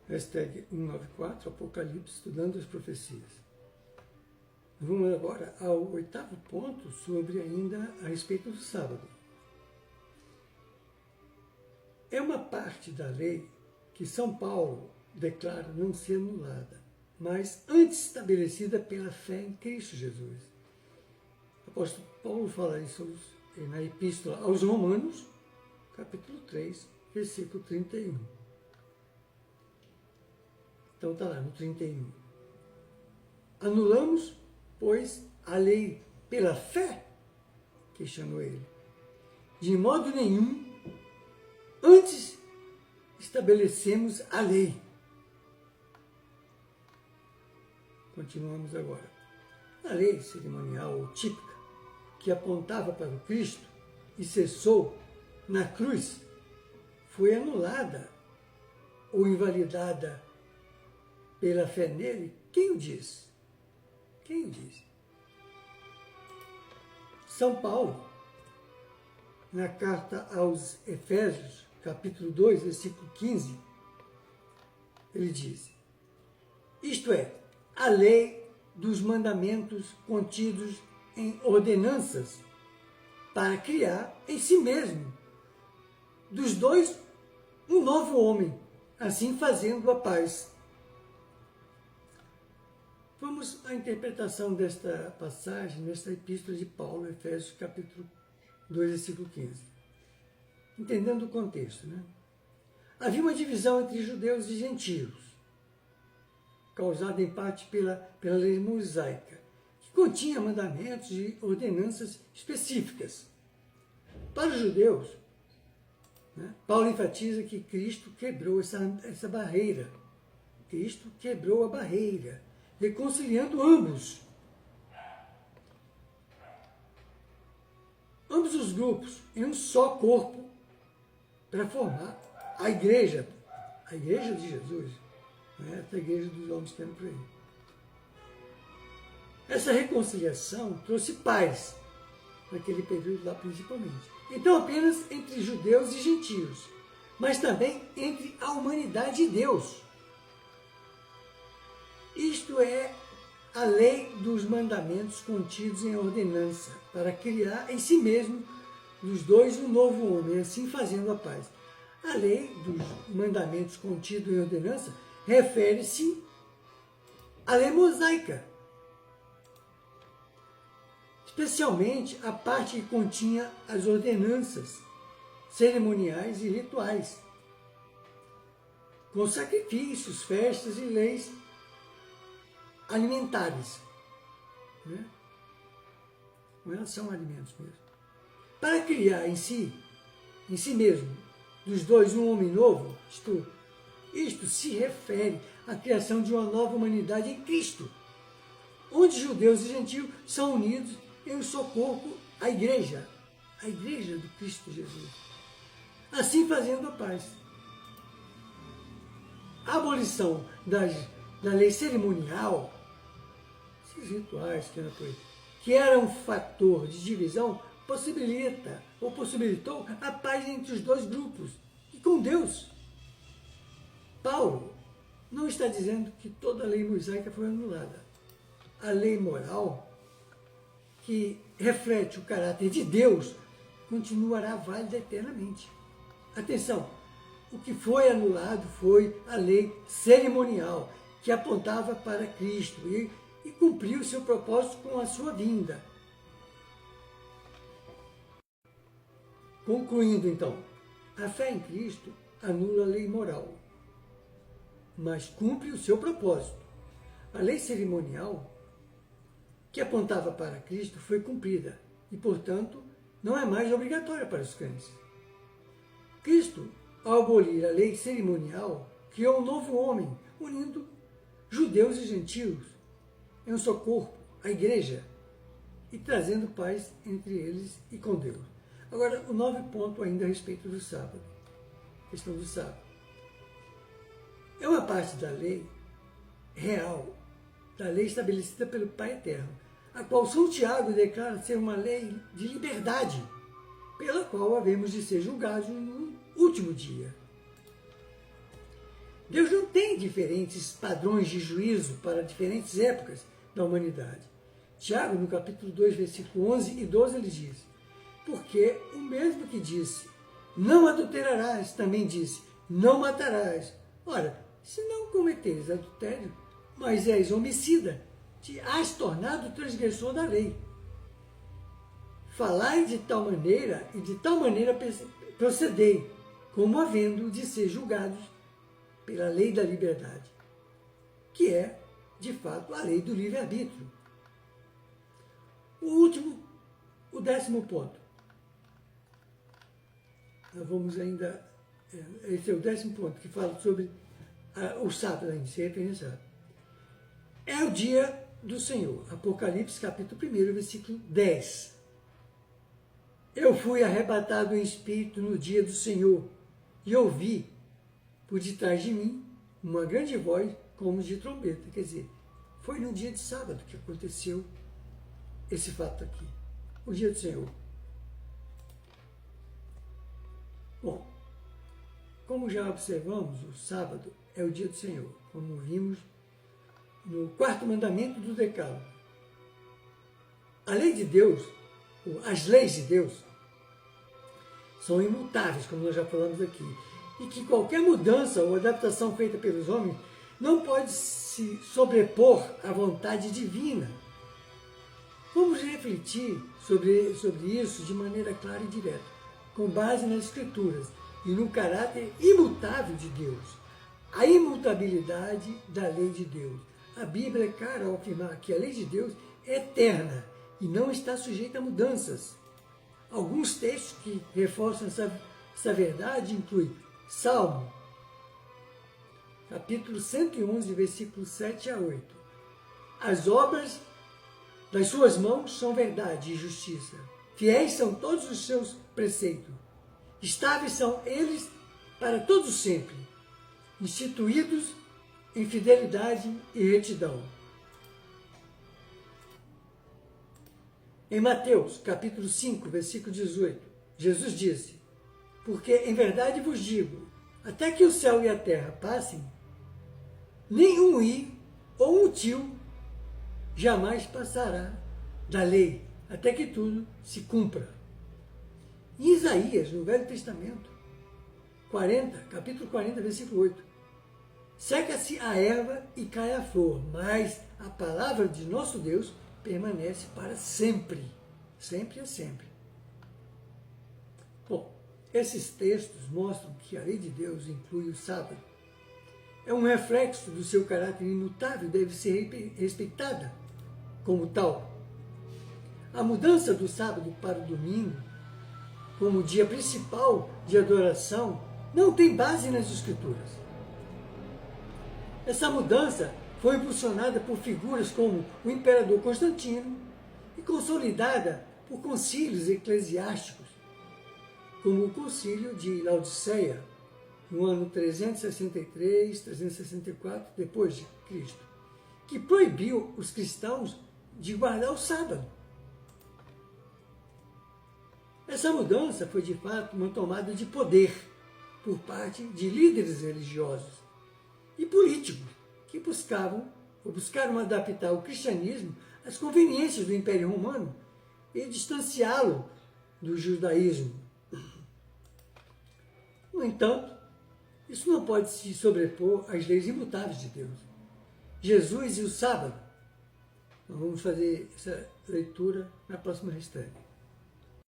Hashtag 194, Apocalipse, estudando as profecias. Vamos agora ao oitavo ponto sobre ainda a respeito do sábado. É uma parte da lei que São Paulo declara não ser anulada, mas antes estabelecida pela fé em Cristo Jesus. O apóstolo Paulo fala isso na Epístola aos Romanos, capítulo 3, versículo 31. Então está lá no 31. Anulamos, pois, a lei pela fé, questionou ele. De modo nenhum, antes estabelecemos a lei. Continuamos agora. A lei cerimonial ou típica, que apontava para o Cristo e cessou na cruz, foi anulada ou invalidada pela fé nele. Quem o diz? Quem o diz? São Paulo, na carta aos Efésios, capítulo 2, versículo 15, ele diz: isto é, a lei dos mandamentos contidos em ordenanças para criar em si mesmo dos dois um novo homem, assim fazendo a paz. Vamos à interpretação desta passagem, nesta epístola de Paulo, Efésios, capítulo 2, versículo 15. Entendendo o contexto, né? Havia uma divisão entre judeus e gentios, causada em parte pela lei mosaica, que continha mandamentos e ordenanças específicas. Para os judeus, né, Paulo enfatiza que Cristo quebrou essa barreira. Cristo quebrou a barreira, reconciliando ambos os grupos em um só corpo para formar a igreja de Jesus, não é a igreja dos homens que eram por aí. Essa reconciliação trouxe paz naquele período lá principalmente. Então apenas entre judeus e gentios, mas também entre a humanidade e Deus. Isto é a lei dos mandamentos contidos em ordenança, para criar em si mesmo dos dois um novo homem, assim fazendo a paz. A lei dos mandamentos contidos em ordenança refere-se à lei mosaica, especialmente a parte que continha as ordenanças cerimoniais e rituais, com sacrifícios, festas e leis alimentares, né? Com relação a alimentos mesmo. Para criar em si mesmo, dos dois um homem novo, isto se refere à criação de uma nova humanidade em Cristo, onde judeus e gentios são unidos em um só corpo, a igreja do Cristo Jesus, assim fazendo a paz. A abolição da lei cerimonial, esses rituais que era um fator de divisão, possibilitou a paz entre os dois grupos e com Deus. Paulo não está dizendo que toda a lei mosaica foi anulada. A lei moral, que reflete o caráter de Deus, continuará válida eternamente. Atenção, o que foi anulado foi a lei cerimonial, que apontava para Cristo e cumpriu seu propósito com a sua vinda. Concluindo, então, a fé em Cristo anula a lei moral, mas cumpre o seu propósito. A lei cerimonial, que apontava para Cristo, foi cumprida e, portanto, não é mais obrigatória para os crentes. Cristo, ao abolir a lei cerimonial, criou um novo homem, unindo judeus e gentios em um só corpo, a igreja, e trazendo paz entre eles e com Deus. Agora, o 9º ponto ainda a respeito do sábado, questão do sábado. É uma parte da lei real, da lei estabelecida pelo Pai Eterno, a qual São Tiago declara ser uma lei de liberdade, pela qual havemos de ser julgados no último dia. Deus não tem diferentes padrões de juízo para diferentes épocas da humanidade. Tiago, no capítulo 2, versículo 11 e 12, ele diz: porque o mesmo que disse, não adulterarás, também disse, não matarás. Ora, se não cometeres adultério, mas és homicida, te has tornado transgressor da lei. Falai de tal maneira e de tal maneira procedei, como havendo de ser julgados pela lei da liberdade, que é, de fato, a lei do livre-arbítrio. O 10º ponto. Vamos ainda, esse é o 10º ponto, que fala sobre o sábado, ainda se referenciar. É o dia do Senhor. Apocalipse, capítulo 1, versículo 10. Eu fui arrebatado em espírito no dia do Senhor, e ouvi, por detrás de mim, uma grande voz, como de trombeta. Quer dizer, foi no dia de sábado que aconteceu esse fato aqui, o dia do Senhor. Bom, como já observamos, o sábado é o dia do Senhor, como vimos no 4º mandamento do Decálogo. A lei de Deus, as leis de Deus, são imutáveis, como nós já falamos aqui, e que qualquer mudança ou adaptação feita pelos homens não pode se sobrepor à vontade divina. Vamos refletir sobre isso de maneira clara e direta, com base nas Escrituras e no caráter imutável de Deus, a imutabilidade da lei de Deus. A Bíblia é clara ao afirmar que a lei de Deus é eterna e não está sujeita a mudanças. Alguns textos que reforçam essa verdade incluem Salmo, capítulo 111, versículos 7 a 8. As obras das suas mãos são verdade e justiça. Fiéis são todos os seus preceitos. Estáveis são eles para todos sempre, instituídos em fidelidade e retidão. Em Mateus, capítulo 5, versículo 18, Jesus disse: porque em verdade vos digo, até que o céu e a terra passem, nem um i ou um tio jamais passará da lei, até que tudo se cumpra. Em Isaías, no Velho Testamento, capítulo 40, versículo 8, seca-se a erva e cai a flor, mas a palavra de nosso Deus permanece para sempre, sempre e sempre. Bom, esses textos mostram que a lei de Deus inclui o sábado. É um reflexo do seu caráter imutável e deve ser respeitada como tal. A mudança do sábado para o domingo, como dia principal de adoração, não tem base nas Escrituras. Essa mudança foi impulsionada por figuras como o imperador Constantino e consolidada por concílios eclesiásticos, como o concílio de Laodiceia, no ano 363, 364 depois de Cristo, que proibiu os cristãos de guardar o sábado. Essa mudança foi, de fato, uma tomada de poder por parte de líderes religiosos e políticos que buscaram adaptar o cristianismo às conveniências do Império Romano e distanciá-lo do judaísmo. No entanto, isso não pode se sobrepor às leis imutáveis de Deus. Jesus e o sábado. Nós vamos fazer essa leitura na próxima restante.